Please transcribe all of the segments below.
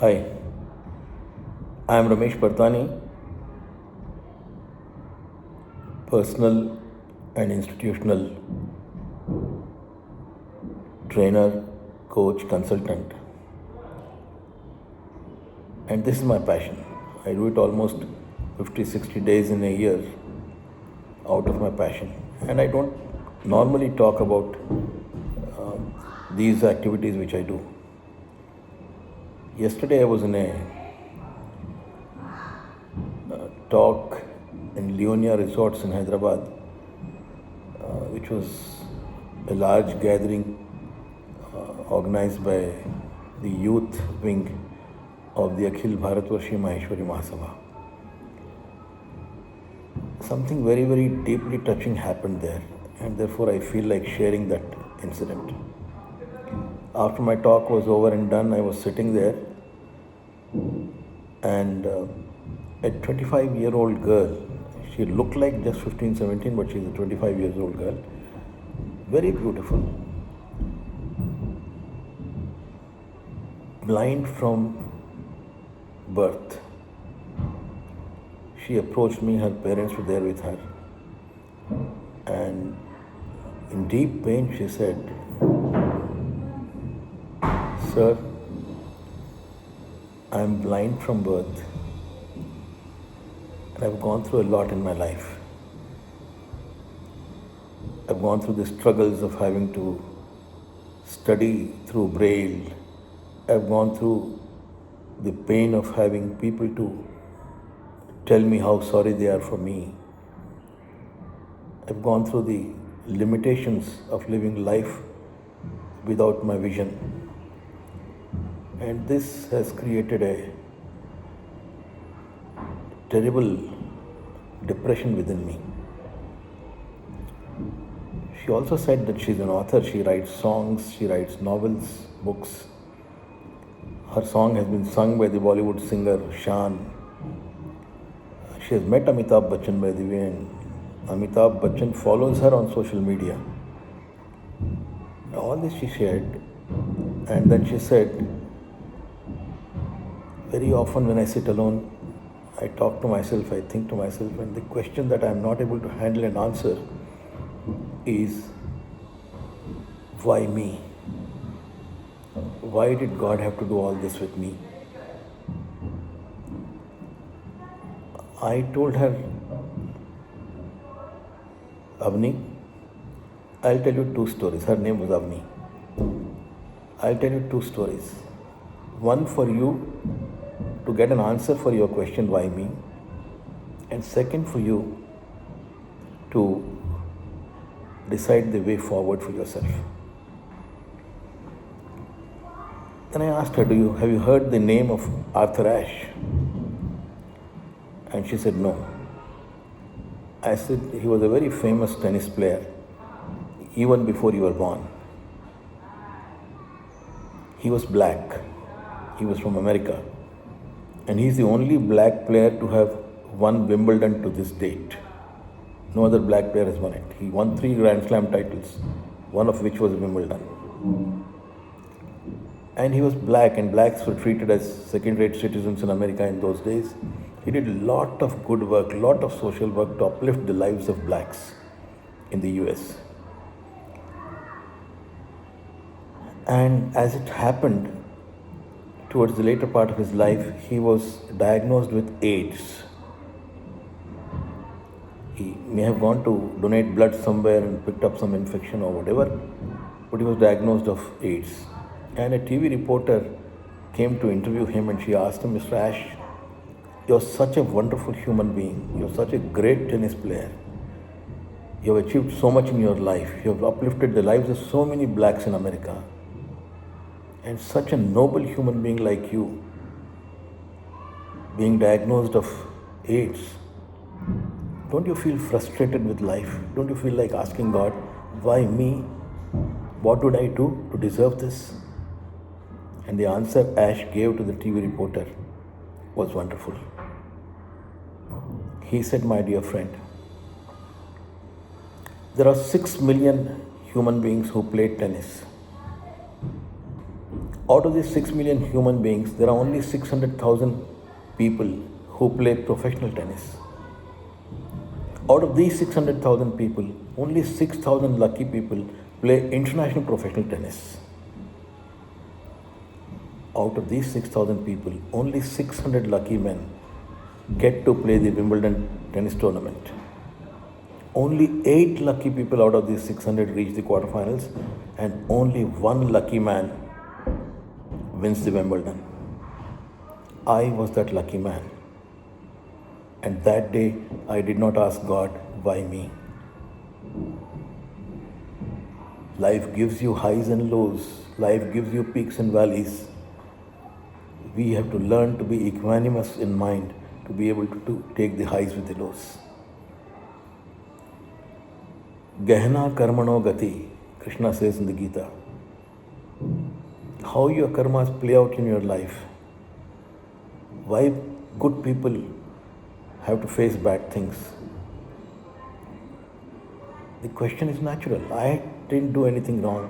Hi, I am Ramesh Partani, personal and institutional trainer, coach, consultant, and this is my passion. I do it almost 50, 60 days in a year out of my passion, and I don't normally talk about these activities which I do. Yesterday, I was in a talk in Leonia Resorts in Hyderabad, which was a large gathering organized by the youth wing of the Akhil Bharatvarshi Maheshwari Mahasabha. Something very, very deeply touching happened there, and therefore I feel like sharing that incident. After my talk was over and done, I was sitting there, and a 25-year-old girl, she looked like just 15, 17, but she's a 25 years old girl, very beautiful, blind from birth. She approached me, her parents were there with her, and in deep pain she said, "Sir, I am blind from birth and I've gone through a lot in my life. I've gone through the struggles of having to study through Braille. I've gone through the pain of having people to tell me how sorry they are for me. I've gone through the limitations of living life without my vision. And this has created a terrible depression within me." She also said that she's an author. She writes songs, she writes novels, books. Her song has been sung by the Bollywood singer Shan. She has met Amitabh Bachchan, by the way, and Amitabh Bachchan follows her on social media. All this she shared, and then she said, "Very often when I sit alone, I talk to myself, I think to myself, and the question that I am not able to handle and answer is, why me? Why did God have to do all this with me?" I told her, "Avni, I'll tell you two stories." Her name was Avni. "I'll tell you two stories. One for you to get an answer for your question, why me? And second for you to decide the way forward for yourself." Then I asked her, have you heard the name of Arthur Ashe? And she said, "No." I said, "He was a very famous tennis player, even before you were born. He was black. He was from America. And he's the only black player to have won Wimbledon to this date. No other black player has won it. He won 3 Grand Slam titles, one of which was Wimbledon. And he was black, and blacks were treated as second-rate citizens in America in those days. He did a lot of good work, lot of social work to uplift the lives of blacks in the US. And as it happened, towards the later part of his life, he was diagnosed with AIDS. He may have gone to donate blood somewhere and picked up some infection or whatever, but he was diagnosed of AIDS. And a TV reporter came to interview him, and she asked him, "Mr. Ashe, you're such a wonderful human being. You're such a great tennis player. You have achieved so much in your life. You have uplifted the lives of so many blacks in America. And such a noble human being like you, being diagnosed of AIDS, don't you feel frustrated with life? Don't you feel like asking God, why me? What would I do to deserve this?" And the answer Ashe gave to the TV reporter was wonderful. He said, "My dear friend, there are 6 million human beings who play tennis. Out of these 6 million human beings, there are only 600,000 people who play professional tennis. Out of these 600,000 people, only 6,000 lucky people play international professional tennis. Out of these 6,000 people, only 600 lucky men get to play the Wimbledon tennis tournament. Only 8 lucky people out of these 600 reach the quarterfinals, and only one lucky man wins the Wimbledon. I was that lucky man. And that day, I did not ask God, why me? Life gives you highs and lows. Life gives you peaks and valleys. We have to learn to be equanimous in mind to be able to take the highs with the lows. Gehna karmano gati, Krishna says in the Gita. How your karmas play out in your life. Why good people have to face bad things. The question is natural. I didn't do anything wrong.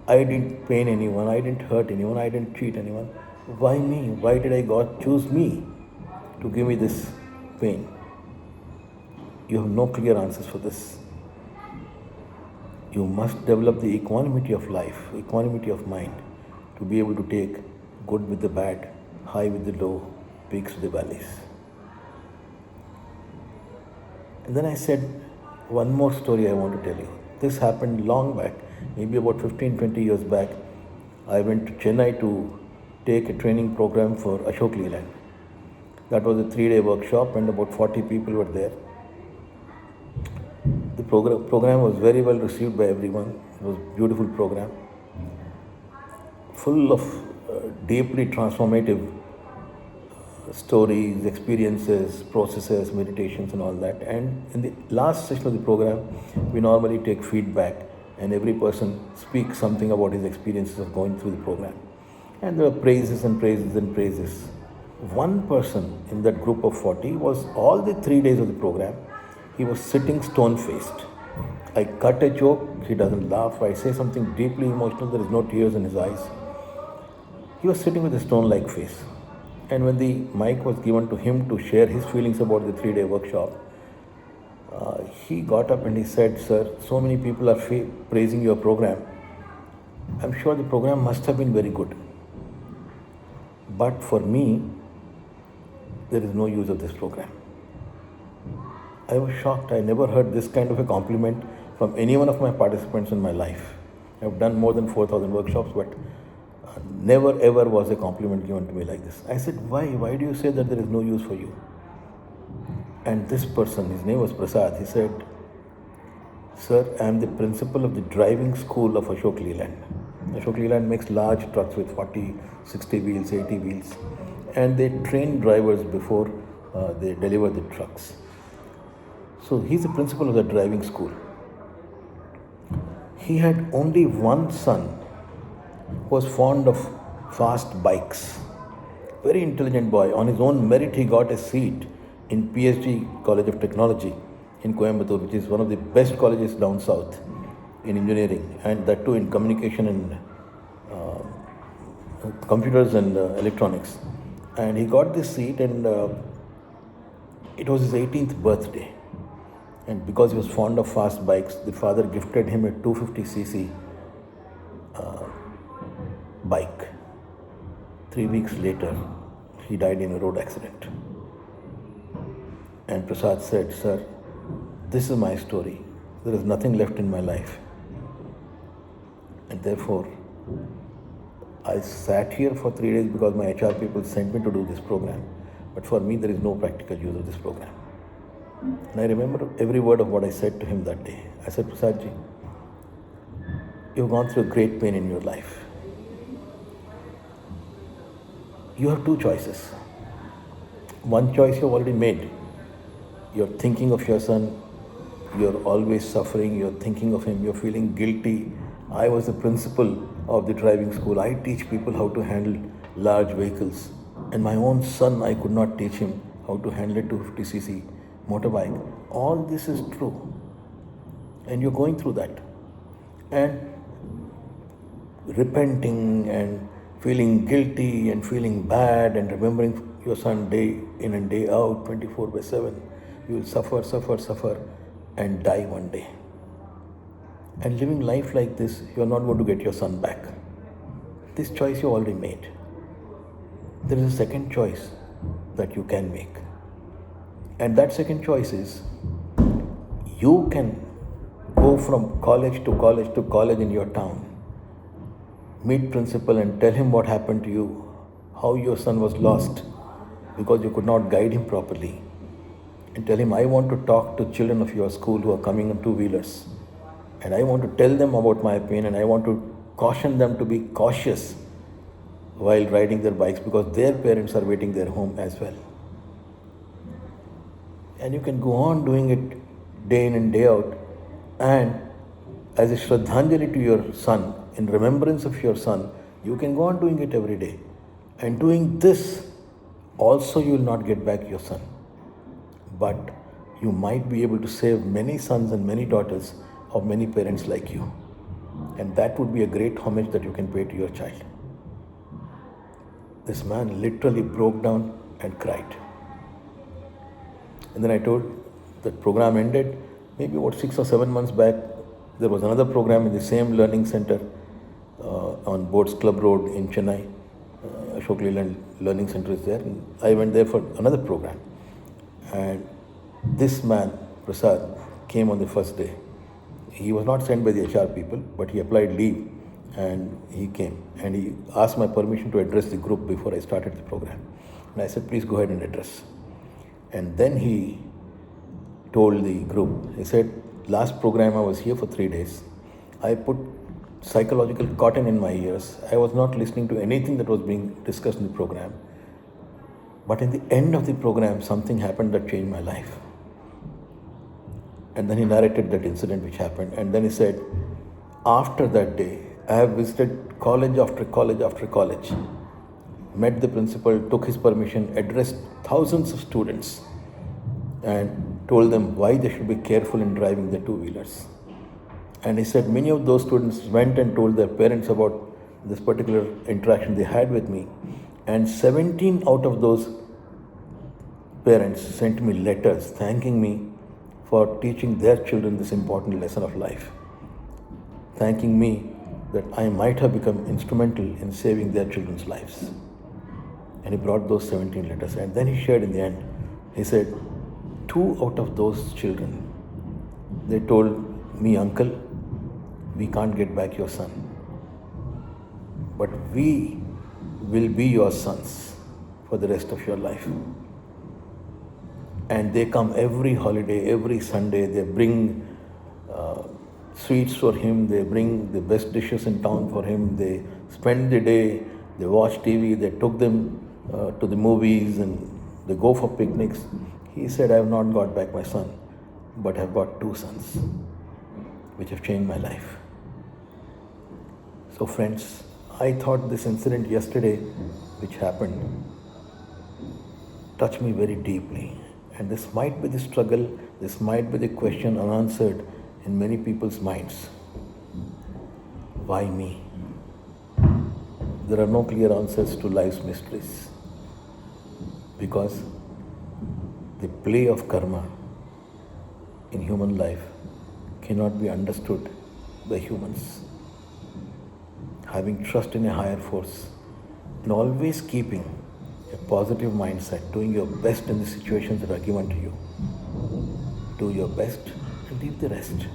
I didn't pain anyone. I didn't hurt anyone. I didn't cheat anyone. Why me? Why did God choose me to give me this pain? You have no clear answers for this. You must develop the equanimity of life, equanimity of mind, to be able to take good with the bad, high with the low, peaks with the valleys. And then I said, one more story I want to tell you. This happened long back, maybe about 15-20 years back. I went to Chennai to take a training program for Ashok Leland. That was a 3-day workshop and about 40 people were there. The program was very well received by everyone. It was a beautiful program, full of deeply transformative stories, experiences, processes, meditations and all that. And in the last session of the program, we normally take feedback and every person speaks something about his experiences of going through the program. And there were praises and praises and praises. One person in that group of 40 was all the 3 days of the program, he was sitting stone-faced. I cut a joke, he doesn't laugh. I say something deeply emotional, there is no tears in his eyes. He was sitting with a stone-like face. And when the mic was given to him to share his feelings about the 3-day workshop, he got up and he said, "Sir, so many people are praising your program. I'm sure the program must have been very good. But for me, there is no use of this program." I was shocked. I never heard this kind of a compliment from any one of my participants in my life. I've done more than 4,000 workshops, but never ever was a compliment given to me like this. I said, why? Why do you say that there is no use for you? And this person, his name was Prasad, he said, "Sir, I am the principal of the driving school of Ashok Leland. Ashok Leland makes large trucks with 40, 60 wheels, 80 wheels, and they train drivers before they deliver the trucks. So he's the principal of the driving school. He had only one son who was fond of fast bikes. Very intelligent boy. On his own merit, he got a seat in PSG College of Technology in Coimbatore, which is one of the best colleges down south in engineering, and that too in communication and computers and electronics. And he got this seat, and it was his 18th birthday. And because he was fond of fast bikes, the father gifted him a 250cc bike. 3 weeks later, he died in a road accident. And Prasad said, "Sir, this is my story. There is nothing left in my life. And therefore, I sat here for 3 days because my HR people sent me to do this program. But for me, there is no practical use of this program." And I remember every word of what I said to him that day. I said, "Prasadji, you've gone through great pain in your life. You have 2 choices. One choice you've already made. You're thinking of your son. You're always suffering. You're thinking of him. You're feeling guilty. I was the principal of the driving school. I teach people how to handle large vehicles. And my own son, I could not teach him how to handle a 250cc motorbike. All this is true. And you're going through that. And repenting and feeling guilty and feeling bad and remembering your son day in and day out, 24 by 7. You will suffer, and die one day. And living life like this, you are not going to get your son back. This choice you already made. There is a second choice that you can make. And that second choice is, you can go from college to college to college in your town, meet principal and tell him what happened to you, how your son was lost because you could not guide him properly. And tell him, I want to talk to children of your school who are coming on two-wheelers. And I want to tell them about my pain, and I want to caution them to be cautious while riding their bikes because their parents are waiting their home as well. And you can go on doing it day in and day out. And as a Shraddhanjali to your son, in remembrance of your son, you can go on doing it every day. And doing this, also you will not get back your son. But you might be able to save many sons and many daughters of many parents like you. And that would be a great homage that you can pay to your child. This man literally broke down and cried. And then I told, that program ended. Maybe about 6 or 7 months back, there was another program in the same learning center on Boats Club Road in Chennai. Ashok Leland Learning Center is there. And I went there for another program. And this man, Prasad, came on the first day. He was not sent by the HR people, but he applied leave and he came. And he asked my permission to address the group before I started the program. And I said, please go ahead and address. And then he told the group, he said, last program I was here for 3 days. I put psychological cotton in my ears. I was not listening to anything that was being discussed in the program. But in the end of the program, something happened that changed my life. And then he narrated that incident which happened. And then he said, after that day, I have visited college after college after college, met the principal, took his permission, addressed thousands of students and told them why they should be careful in driving their two-wheelers. And he said many of those students went and told their parents about this particular interaction they had with me. And 17 out of those parents sent me letters thanking me for teaching their children this important lesson of life, thanking me that I might have become instrumental in saving their children's lives. And he brought those 17 letters. And then he shared in the end, he said, 2 out of those children, they told me, uncle, we can't get back your son, but we will be your sons for the rest of your life. And they come every holiday, every Sunday, they bring sweets for him, they bring the best dishes in town for him, they spend the day, they watch TV, they took them to the movies and they go for picnics. He said, I have not got back my son, but I have got 2 sons, which have changed my life. So friends, I thought this incident yesterday, which happened, touched me very deeply. And this might be the struggle, this might be the question unanswered in many people's minds. Why me? There are no clear answers to life's mysteries, because the play of karma in human life cannot be understood by humans. Having trust in a higher force and always keeping a positive mindset, doing your best in the situations that are given to you. Do your best and leave the rest.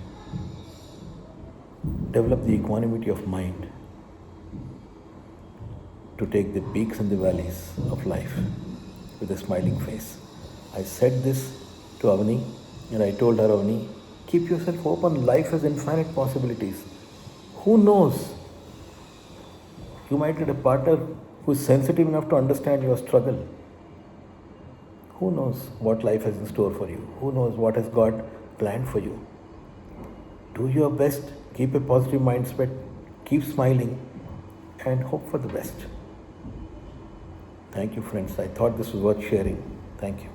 Develop the equanimity of mind to take the peaks and the valleys of life with a smiling face. I said this to Avani, and I told her, Avani, keep yourself open. Life has infinite possibilities. Who knows? You might get a partner who is sensitive enough to understand your struggle. Who knows what life has in store for you? Who knows what has God planned for you? Do your best, keep a positive mindset, keep smiling, and hope for the best. Thank you, friends. I thought this was worth sharing. Thank you.